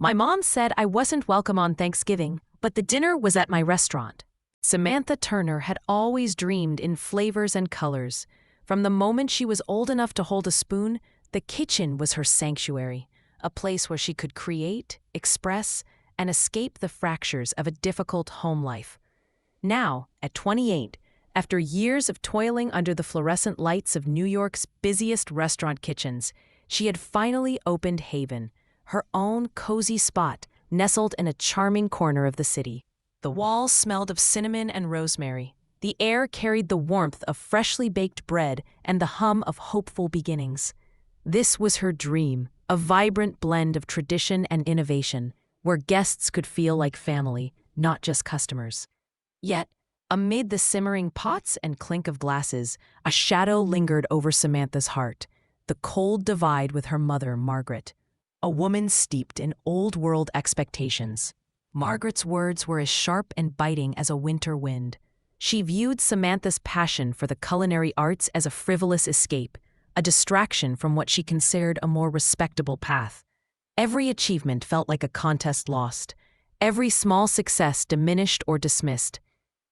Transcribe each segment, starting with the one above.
My mom said I wasn't welcome on Thanksgiving, but the dinner was at my restaurant. Samantha Turner had always dreamed in flavors and colors. From the moment she was old enough to hold a spoon, the kitchen was her sanctuary, a place where she could create, express, and escape the fractures of a difficult home life. Now, at 28, after years of toiling under the fluorescent lights of New York's busiest restaurant kitchens, she had finally opened Haven, her own cozy spot nestled in a charming corner of the city. The walls smelled of cinnamon and rosemary. The air carried the warmth of freshly baked bread and the hum of hopeful beginnings. This was her dream, a vibrant blend of tradition and innovation, where guests could feel like family, not just customers. Yet, amid the simmering pots and clink of glasses, a shadow lingered over Samantha's heart, the cold divide with her mother, Margaret, a woman steeped in old-world expectations. Margaret's words were as sharp and biting as a winter wind. She viewed Samantha's passion for the culinary arts as a frivolous escape, a distraction from what she considered a more respectable path. Every achievement felt like a contest lost, every small success diminished or dismissed.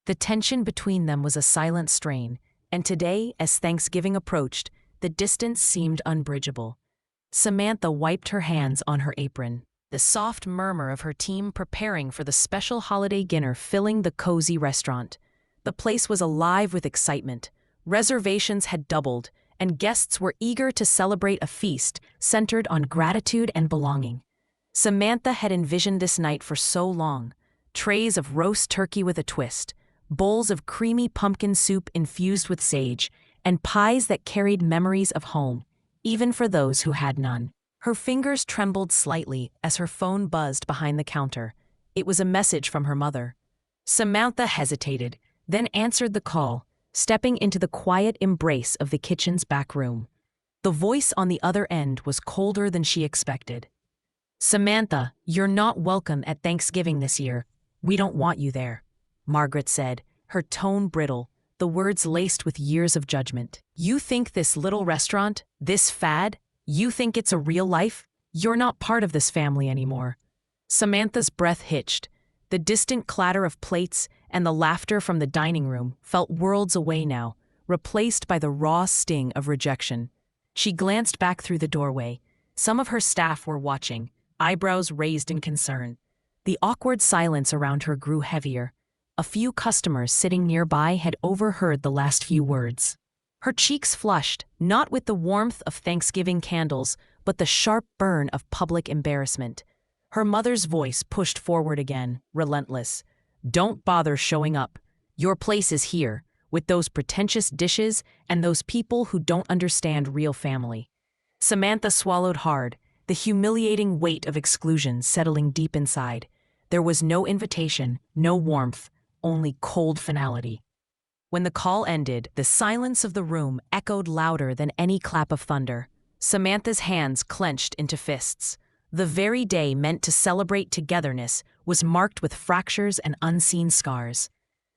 The tension between them was a silent strain, and today, as Thanksgiving approached, the distance seemed unbridgeable. Samantha wiped her hands on her apron, the soft murmur of her team preparing for the special holiday dinner filling the cozy restaurant. The place was alive with excitement. Reservations had doubled, and guests were eager to celebrate a feast centered on gratitude and belonging. Samantha had envisioned this night for so long: trays of roast turkey with a twist, bowls of creamy pumpkin soup infused with sage, and pies that carried memories of home, even for those who had none. Her fingers trembled slightly as her phone buzzed behind the counter. It was a message from her mother. Samantha hesitated, then answered the call, stepping into the quiet embrace of the kitchen's back room. The voice on the other end was colder than she expected. "Samantha, you're not welcome at Thanksgiving this year. We don't want you there," Margaret said, her tone brittle, the words laced with years of judgment. "You think this little restaurant, this fad, you think it's a real life? You're not part of this family anymore." Samantha's breath hitched. The distant clatter of plates and the laughter from the dining room felt worlds away now, replaced by the raw sting of rejection. She glanced back through the doorway. Some of her staff were watching, eyebrows raised in concern. The awkward silence around her grew heavier. A few customers sitting nearby had overheard the last few words. Her cheeks flushed, not with the warmth of Thanksgiving candles, but the sharp burn of public embarrassment. Her mother's voice pushed forward again, relentless. "Don't bother showing up. Your place is here, with those pretentious dishes and those people who don't understand real family." Samantha swallowed hard, the humiliating weight of exclusion settling deep inside. There was no invitation, no warmth, only cold finality. When the call ended, the silence of the room echoed louder than any clap of thunder. Samantha's hands clenched into fists. The very day meant to celebrate togetherness was marked with fractures and unseen scars.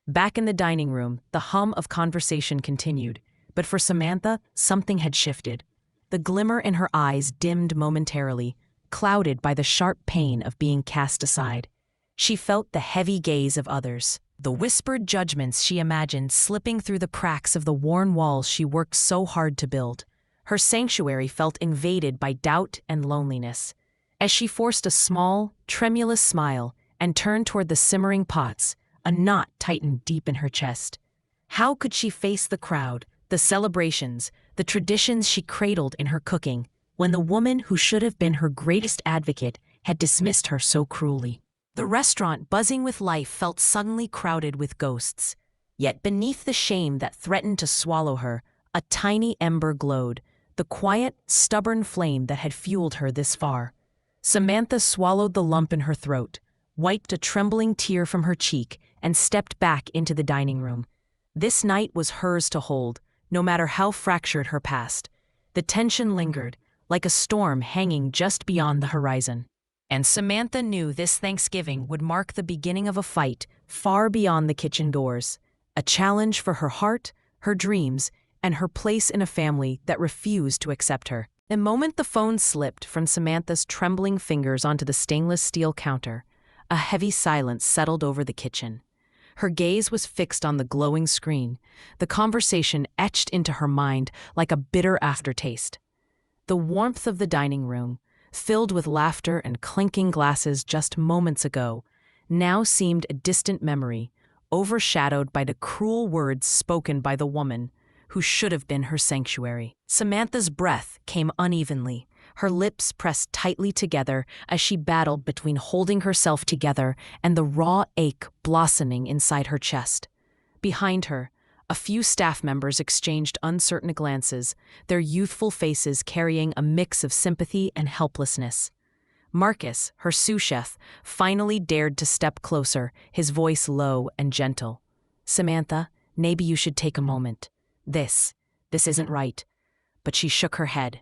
Back in the dining room, the hum of conversation continued, but for Samantha, something had shifted. The glimmer in her eyes dimmed momentarily, clouded by the sharp pain of being cast aside. She felt the heavy gaze of others, the whispered judgments she imagined slipping through the cracks of the worn walls she worked so hard to build. Her sanctuary felt invaded by doubt and loneliness. As she forced a small, tremulous smile and turned toward the simmering pots, a knot tightened deep in her chest. How could she face the crowd, the celebrations, the traditions she cradled in her cooking, when the woman who should have been her greatest advocate had dismissed her so cruelly? The restaurant, buzzing with life, felt suddenly crowded with ghosts. Yet beneath the shame that threatened to swallow her, a tiny ember glowed, the quiet, stubborn flame that had fueled her this far. Samantha swallowed the lump in her throat, wiped a trembling tear from her cheek, and stepped back into the dining room. This night was hers to hold, no matter how fractured her past. The tension lingered, like a storm hanging just beyond the horizon. And Samantha knew this Thanksgiving would mark the beginning of a fight far beyond the kitchen doors, a challenge for her heart, her dreams, and her place in a family that refused to accept her. The moment the phone slipped from Samantha's trembling fingers onto the stainless steel counter, a heavy silence settled over the kitchen. Her gaze was fixed on the glowing screen, the conversation etched into her mind like a bitter aftertaste. The warmth of the dining room, filled with laughter and clinking glasses just moments ago, now seemed a distant memory, overshadowed by the cruel words spoken by the woman who should have been her sanctuary. Samantha's breath came unevenly, her lips pressed tightly together as she battled between holding herself together and the raw ache blossoming inside her chest. Behind her, a few staff members exchanged uncertain glances, their youthful faces carrying a mix of sympathy and helplessness. Marcus, her sous chef, finally dared to step closer, his voice low and gentle. "Samantha, maybe you should take a moment. This isn't right." But she shook her head,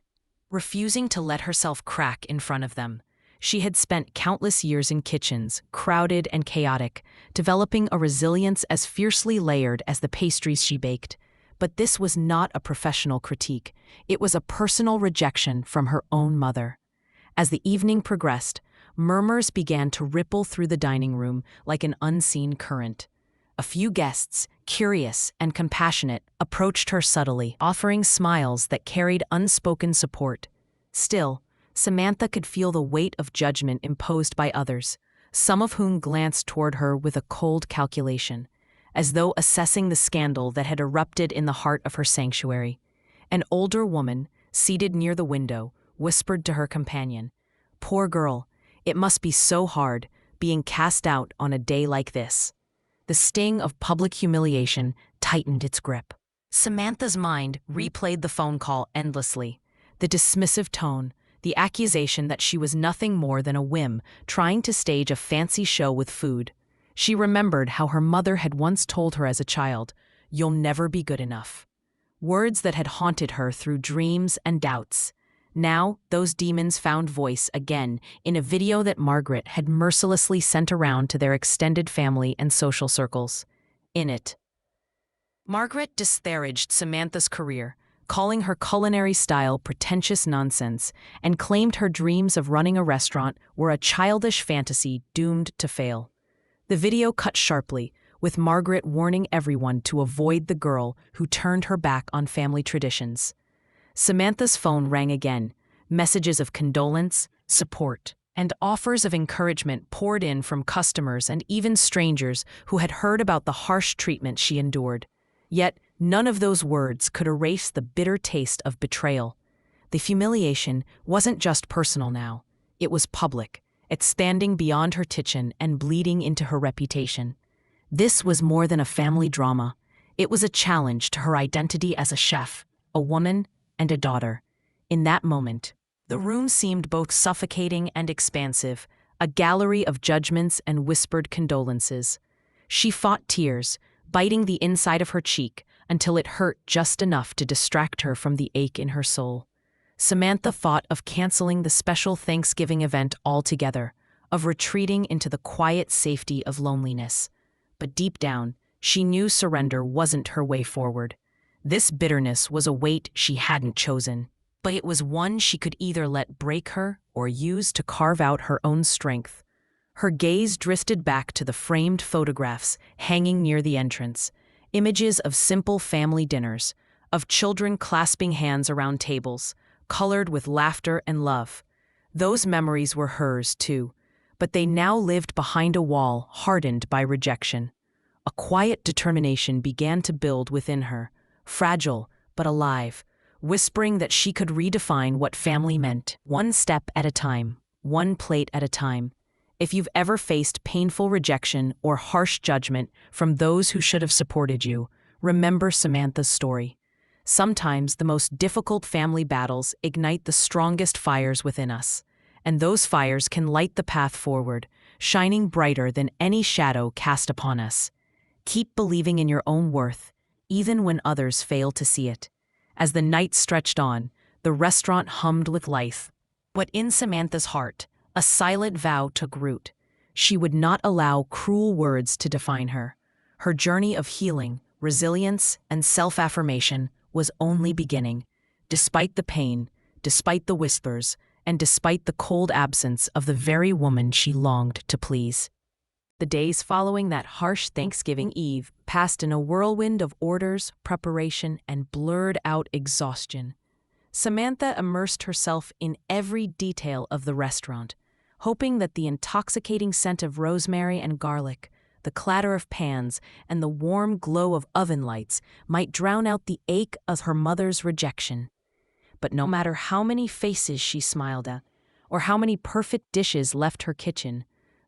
refusing to let herself crack in front of them. She had spent countless years in kitchens, crowded and chaotic, developing a resilience as fiercely layered as the pastries she baked. But this was not a professional critique. It was a personal rejection from her own mother. As the evening progressed, murmurs began to ripple through the dining room like an unseen current. A few guests, curious and compassionate, approached her subtly, offering smiles that carried unspoken support. Still, Samantha could feel the weight of judgment imposed by others, some of whom glanced toward her with a cold calculation, as though assessing the scandal that had erupted in the heart of her sanctuary. An older woman, seated near the window, whispered to her companion, "Poor girl, it must be so hard, being cast out on a day like this." The sting of public humiliation tightened its grip. Samantha's mind replayed the phone call endlessly. The dismissive tone, the accusation that she was nothing more than a whim trying to stage a fancy show with food. She remembered how her mother had once told her as a child, "You'll never be good enough." Words that had haunted her through dreams and doubts. Now, those demons found voice again in a video that Margaret had mercilessly sent around to their extended family and social circles. In it, Margaret disparaged Samantha's career, calling her culinary style pretentious nonsense, and claimed her dreams of running a restaurant were a childish fantasy doomed to fail. The video cut sharply, with Margaret warning everyone to avoid the girl who turned her back on family traditions. Samantha's phone rang again. Messages of condolence, support, and offers of encouragement poured in from customers and even strangers who had heard about the harsh treatment she endured. Yet, none of those words could erase the bitter taste of betrayal. The humiliation wasn't just personal now. It was public, expanding beyond her kitchen and bleeding into her reputation. This was more than a family drama. It was a challenge to her identity as a chef, a woman, and a daughter. In that moment, the room seemed both suffocating and expansive, a gallery of judgments and whispered condolences. She fought tears, biting the inside of her cheek until it hurt just enough to distract her from the ache in her soul. Samantha thought of canceling the special Thanksgiving event altogether, of retreating into the quiet safety of loneliness. But deep down, she knew surrender wasn't her way forward. This bitterness was a weight she hadn't chosen, but it was one she could either let break her or use to carve out her own strength. Her gaze drifted back to the framed photographs hanging near the entrance, images of simple family dinners, of children clasping hands around tables, colored with laughter and love. Those memories were hers, too, but they now lived behind a wall hardened by rejection. A quiet determination began to build within her, fragile but alive, whispering that she could redefine what family meant, one step at a time, one plate at a time. If you've ever faced painful rejection or harsh judgment from those who should have supported you, remember Samantha's story. Sometimes the most difficult family battles ignite the strongest fires within us, and those fires can light the path forward, shining brighter than any shadow cast upon us. Keep believing in your own worth, even when others fail to see it. As the night stretched on, the restaurant hummed with life. But in Samantha's heart, a silent vow took root. She would not allow cruel words to define her. Her journey of healing, resilience, and self-affirmation was only beginning. Despite the pain, despite the whispers, and despite the cold absence of the very woman she longed to please. The days following that harsh Thanksgiving Eve passed in a whirlwind of orders, preparation, and blurred-out exhaustion. Samantha immersed herself in every detail of the restaurant, hoping that the intoxicating scent of rosemary and garlic, the clatter of pans, and the warm glow of oven lights might drown out the ache of her mother's rejection. But no matter how many faces she smiled at, or how many perfect dishes left her kitchen,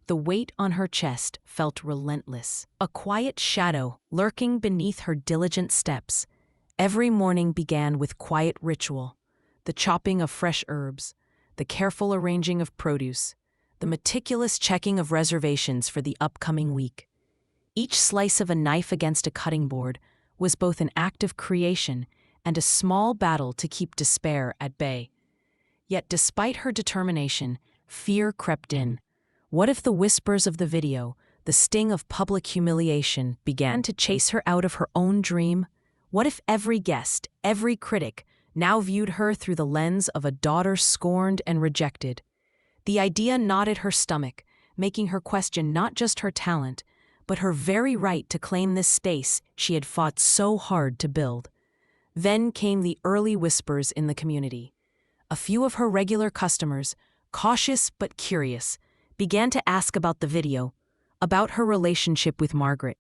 the weight on her chest felt relentless, a quiet shadow lurking beneath her diligent steps. Every morning began with quiet ritual, the chopping of fresh herbs, the careful arranging of produce, the meticulous checking of reservations for the upcoming week. Each slice of a knife against a cutting board was both an act of creation and a small battle to keep despair at bay. Yet despite her determination, fear crept in. What if the whispers of the video, the sting of public humiliation, began to chase her out of her own dream? What if every guest, every critic, now viewed her through the lens of a daughter scorned and rejected? The idea knotted her stomach, making her question not just her talent, but her very right to claim this space she had fought so hard to build. Then came the early whispers in the community. A few of her regular customers, cautious but curious, began to ask about the video, about her relationship with Margaret.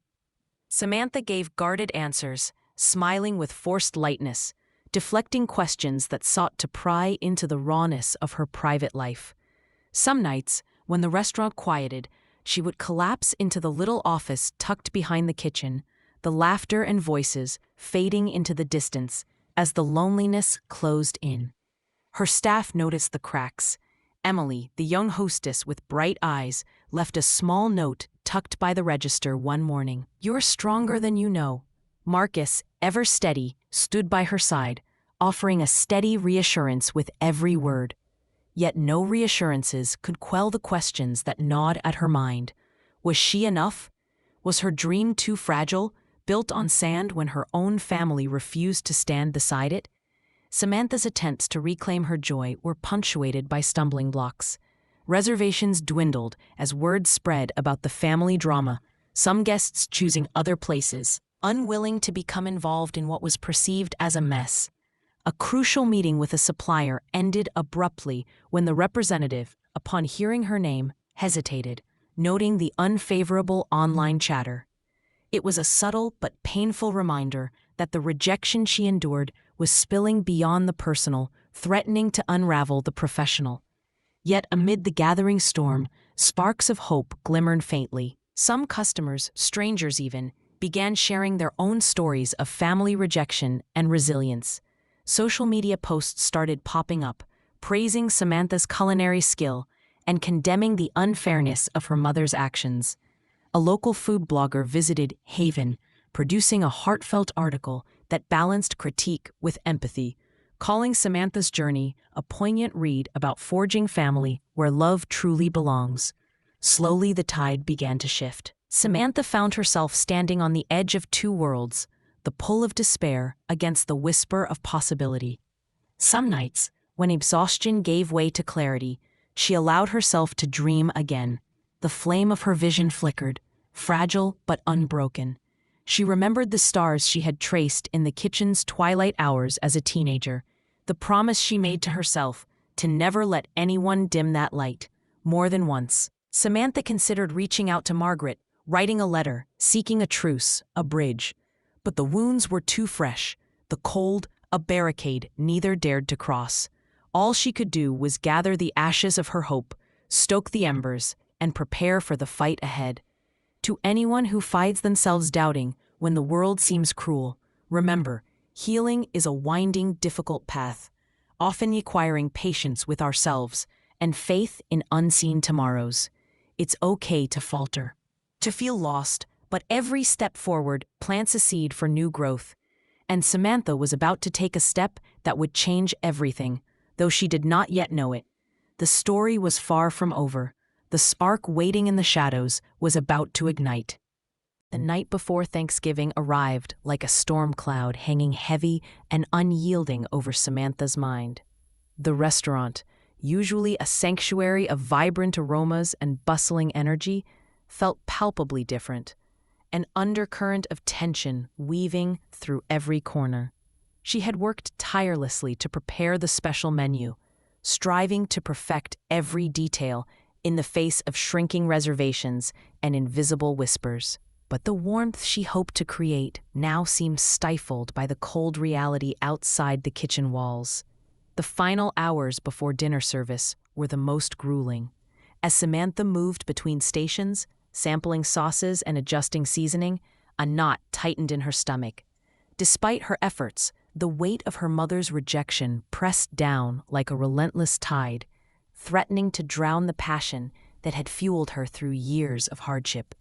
Samantha gave guarded answers, smiling with forced lightness, deflecting questions that sought to pry into the rawness of her private life. Some nights, when the restaurant quieted, she would collapse into the little office tucked behind the kitchen, the laughter and voices fading into the distance as the loneliness closed in. Her staff noticed the cracks. Emily, the young hostess with bright eyes, left a small note tucked by the register one morning. "You're stronger than you know." Marcus, ever steady, stood by her side, offering a steady reassurance with every word. Yet no reassurances could quell the questions that gnawed at her mind. Was she enough? Was her dream too fragile, built on sand when her own family refused to stand beside it? Samantha's attempts to reclaim her joy were punctuated by stumbling blocks. Reservations dwindled as word spread about the family drama, some guests choosing other places, unwilling to become involved in what was perceived as a mess. A crucial meeting with a supplier ended abruptly when the representative, upon hearing her name, hesitated, noting the unfavorable online chatter. It was a subtle but painful reminder that the rejection she endured was spilling beyond the personal, threatening to unravel the professional. Yet amid the gathering storm, sparks of hope glimmered faintly. Some customers, strangers even, began sharing their own stories of family rejection and resilience. Social media posts started popping up, praising Samantha's culinary skill and condemning the unfairness of her mother's actions. A local food blogger visited Haven, producing a heartfelt article that balanced critique with empathy, calling Samantha's journey a poignant read about forging family where love truly belongs. Slowly the tide began to shift. Samantha found herself standing on the edge of two worlds, the pull of despair against the whisper of possibility. Some nights, when exhaustion gave way to clarity, she allowed herself to dream again. The flame of her vision flickered, fragile but unbroken. She remembered the stars she had traced in the kitchen's twilight hours as a teenager, the promise she made to herself to never let anyone dim that light. More than once, Samantha considered reaching out to Margaret, writing a letter, seeking a truce, a bridge. But the wounds were too fresh, the cold, a barricade neither dared to cross. All she could do was gather the ashes of her hope, stoke the embers, and prepare for the fight ahead. To anyone who finds themselves doubting when the world seems cruel, remember, healing is a winding, difficult path, often requiring patience with ourselves and faith in unseen tomorrows. It's okay to falter, to feel lost, but every step forward plants a seed for new growth. And Samantha was about to take a step that would change everything, though she did not yet know it. The story was far from over. The spark waiting in the shadows was about to ignite. The night before Thanksgiving arrived like a storm cloud hanging heavy and unyielding over Samantha's mind. The restaurant, usually a sanctuary of vibrant aromas and bustling energy, felt palpably different, an undercurrent of tension weaving through every corner. She had worked tirelessly to prepare the special menu, striving to perfect every detail in the face of shrinking reservations and invisible whispers. But the warmth she hoped to create now seemed stifled by the cold reality outside the kitchen walls. The final hours before dinner service were the most grueling. As Samantha moved between stations, sampling sauces and adjusting seasoning, a knot tightened in her stomach. Despite her efforts, the weight of her mother's rejection pressed down like a relentless tide, threatening to drown the passion that had fueled her through years of hardship.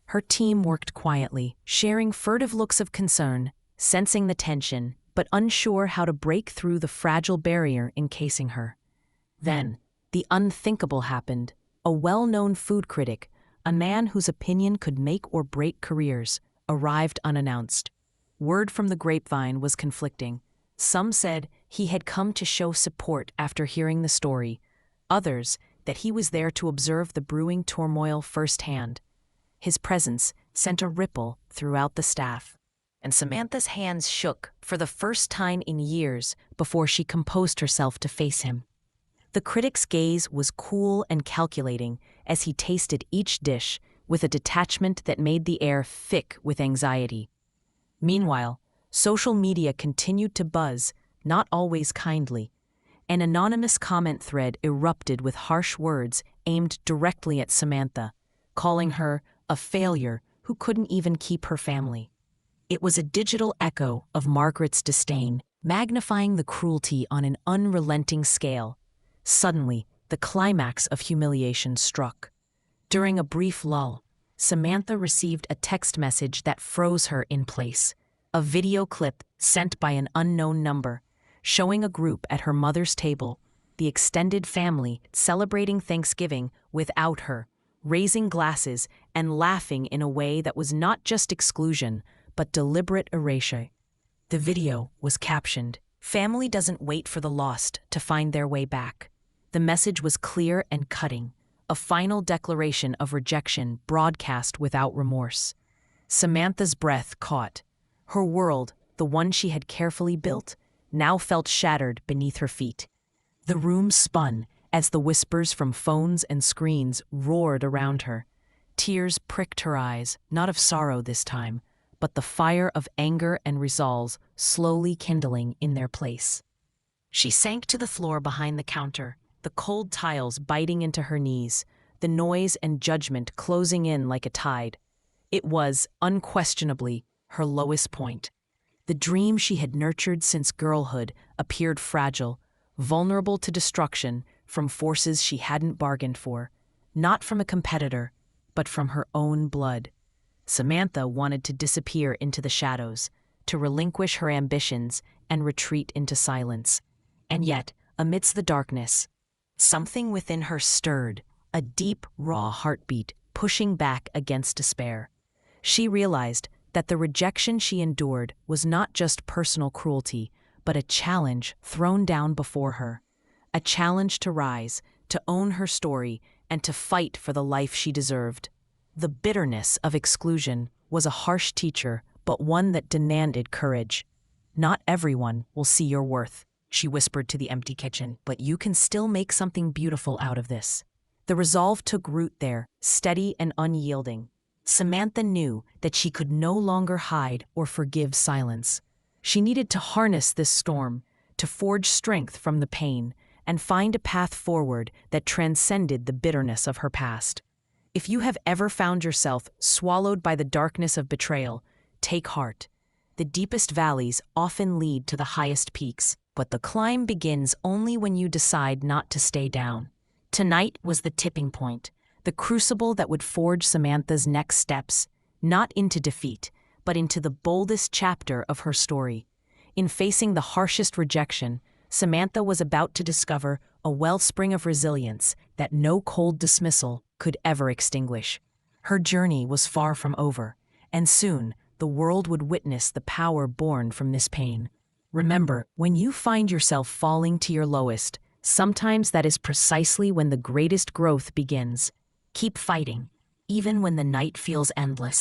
Her team worked quietly, sharing furtive looks of concern, sensing the tension, but unsure how to break through the fragile barrier encasing her. Then, the unthinkable happened. A well-known food critic, a man whose opinion could make or break careers, arrived unannounced. Word from the grapevine was conflicting. Some said he had come to show support after hearing the story, others that he was there to observe the brewing turmoil firsthand. His presence sent a ripple throughout the staff, and Samantha's hands shook for the first time in years before she composed herself to face him. The critic's gaze was cool and calculating as he tasted each dish with a detachment that made the air thick with anxiety. Meanwhile, social media continued to buzz, not always kindly. An anonymous comment thread erupted with harsh words aimed directly at Samantha, calling her a failure who couldn't even keep her family. It was a digital echo of Margaret's disdain, magnifying the cruelty on an unrelenting scale. Suddenly, the climax of humiliation struck. During a brief lull, Samantha received a text message that froze her in place. A video clip sent by an unknown number, showing a group at her mother's table, the extended family celebrating Thanksgiving without her, raising glasses and laughing in a way that was not just exclusion, but deliberate erasure. The video was captioned, "Family doesn't wait for the lost to find their way back." The message was clear and cutting, a final declaration of rejection broadcast without remorse. Samantha's breath caught. Her world, the one she had carefully built, now felt shattered beneath her feet. The room spun as the whispers from phones and screens roared around her. Tears pricked her eyes, not of sorrow this time, but the fire of anger and resolve slowly kindling in their place. She sank to the floor behind the counter, the cold tiles biting into her knees, the noise and judgment closing in like a tide. It was, unquestionably, her lowest point. The dream she had nurtured since girlhood appeared fragile, vulnerable to destruction from forces she hadn't bargained for, not from a competitor, but from her own blood. Samantha wanted to disappear into the shadows, to relinquish her ambitions and retreat into silence. And yet, amidst the darkness, something within her stirred, a deep, raw heartbeat pushing back against despair. She realized that the rejection she endured was not just personal cruelty, but a challenge thrown down before her. A challenge to rise, to own her story, and to fight for the life she deserved. The bitterness of exclusion was a harsh teacher, but one that demanded courage. "Not everyone will see your worth," she whispered to the empty kitchen, "but you can still make something beautiful out of this." The resolve took root there, steady and unyielding. Samantha knew that she could no longer hide or forgive silence. She needed to harness this storm, to forge strength from the pain, and find a path forward that transcended the bitterness of her past. If you have ever found yourself swallowed by the darkness of betrayal, take heart. The deepest valleys often lead to the highest peaks, but the climb begins only when you decide not to stay down. Tonight was the tipping point, the crucible that would forge Samantha's next steps, not into defeat, but into the boldest chapter of her story. In facing the harshest rejection, Samantha was about to discover a wellspring of resilience that no cold dismissal could ever extinguish. Her journey was far from over, and soon the world would witness the power born from this pain. Remember, when you find yourself falling to your lowest, sometimes that is precisely when the greatest growth begins. Keep fighting, even when the night feels endless.